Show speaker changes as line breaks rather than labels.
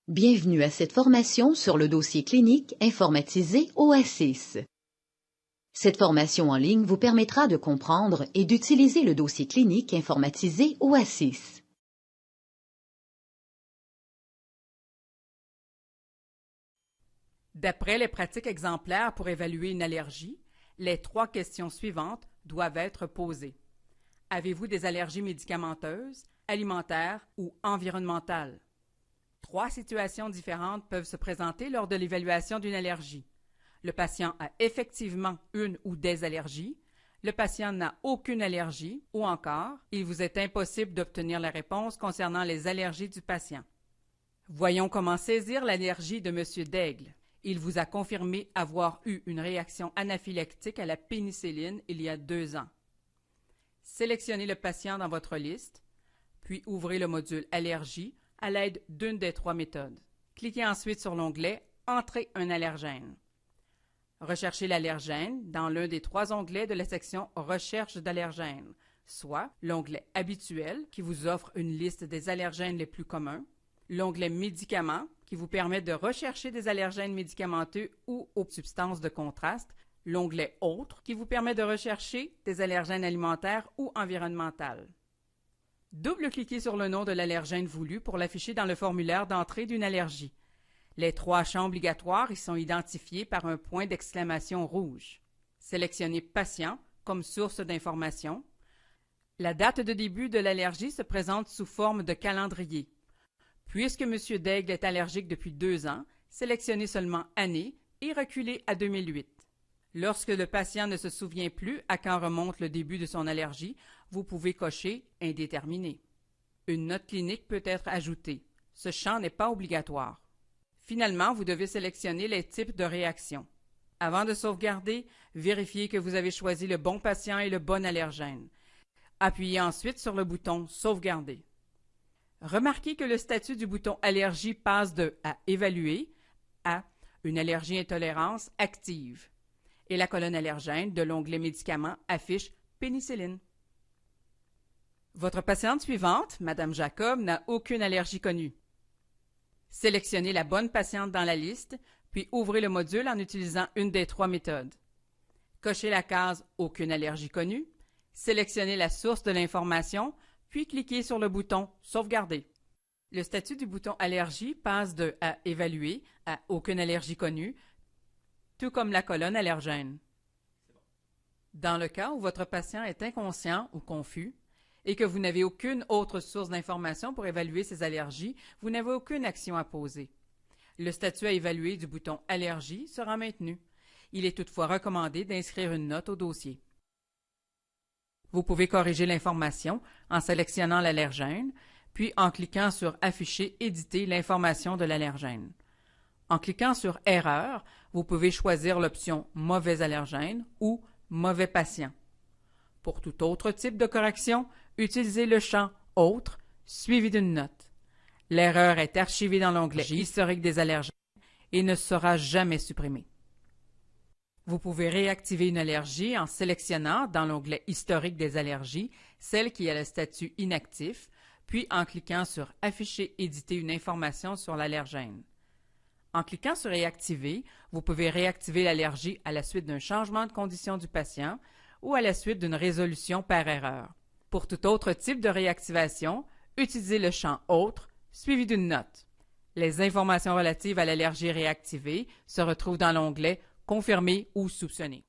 Bienvenue à cette formation sur le dossier clinique informatisé OASIS. Cette formation en ligne vous permettra de comprendre et d'utiliser le dossier clinique informatisé OASIS.
D'après les pratiques exemplaires pour évaluer une allergie, les 3 questions suivantes doivent être posées. Avez-vous des allergies médicamenteuses, alimentaires ou environnementales? 3 situations différentes peuvent se présenter lors de l'évaluation d'une allergie. Le patient a effectivement une ou des allergies, le patient n'a aucune allergie ou encore, il vous est impossible d'obtenir la réponse concernant les allergies du patient. Voyons comment saisir l'allergie de M. Daigle. Il vous a confirmé avoir eu une réaction anaphylactique à la pénicilline il y a 2 ans. Sélectionnez le patient dans votre liste, puis ouvrez le module Allergie à l'aide d'une des 3 méthodes. Cliquez ensuite sur l'onglet Entrer un allergène. Recherchez l'allergène dans l'un des 3 onglets de la section Recherche d'allergènes, soit l'onglet Habituel qui vous offre une liste des allergènes les plus communs, l'onglet Médicaments qui vous permet de rechercher des allergènes médicamenteux ou aux substances de contraste, l'onglet Autres qui vous permet de rechercher des allergènes alimentaires ou environnementaux. Double-cliquez sur le nom de l'allergène voulu pour l'afficher dans le formulaire d'entrée d'une allergie. Les 3 champs obligatoires y sont identifiés par un point d'exclamation rouge. Sélectionnez Patient comme source d'information. La date de début de l'allergie se présente sous forme de calendrier. Puisque M. Daigle est allergique depuis 2 ans, sélectionnez seulement Année et reculez à 2008. Lorsque le patient ne se souvient plus à quand remonte le début de son allergie, vous pouvez cocher Indéterminé. Une note clinique peut être ajoutée. Ce champ n'est pas obligatoire. Finalement, vous devez sélectionner les types de réactions. Avant de sauvegarder, vérifiez que vous avez choisi le bon patient et le bon allergène. Appuyez ensuite sur le bouton Sauvegarder. Remarquez que le statut du bouton Allergie passe de « à évaluer » à « une allergie-intolérance active » et la colonne allergène de l'onglet Médicaments affiche Pénicilline. Votre patiente suivante, Mme Jacob, n'a aucune allergie connue. Sélectionnez la bonne patiente dans la liste, puis ouvrez le module en utilisant une des 3 méthodes. Cochez la case « Aucune allergie connue », sélectionnez la source de l'information, puis cliquez sur le bouton « Sauvegarder ». Le statut du bouton « Allergie » passe de « à évaluer » à « aucune allergie connue », tout comme la colonne allergène. Dans le cas où votre patient est inconscient ou confus et que vous n'avez aucune autre source d'information pour évaluer ses allergies, vous n'avez aucune action à poser. Le statut à évaluer du bouton « Allergie » sera maintenu. Il est toutefois recommandé d'inscrire une note au dossier. Vous pouvez corriger l'information en sélectionnant l'allergène, puis en cliquant sur « Afficher, éditer l'information de l'allergène ». En cliquant sur « Erreur », vous pouvez choisir l'option « Mauvais allergène » ou « Mauvais patient ». Pour tout autre type de correction, utilisez le champ « Autres » suivi d'une note. L'erreur est archivée dans l'onglet « Historique des allergènes » et ne sera jamais supprimée. Vous pouvez réactiver une allergie en sélectionnant dans l'onglet « Historique des allergies » celle qui a le statut inactif, puis en cliquant sur « Afficher, éditer une information sur l'allergène ». En cliquant sur « Réactiver », vous pouvez réactiver l'allergie à la suite d'un changement de condition du patient ou à la suite d'une résolution par erreur. Pour tout autre type de réactivation, utilisez le champ « Autres » suivi d'une note. Les informations relatives à l'allergie réactivée se retrouvent dans l'onglet « Confirmer ou soupçonner ».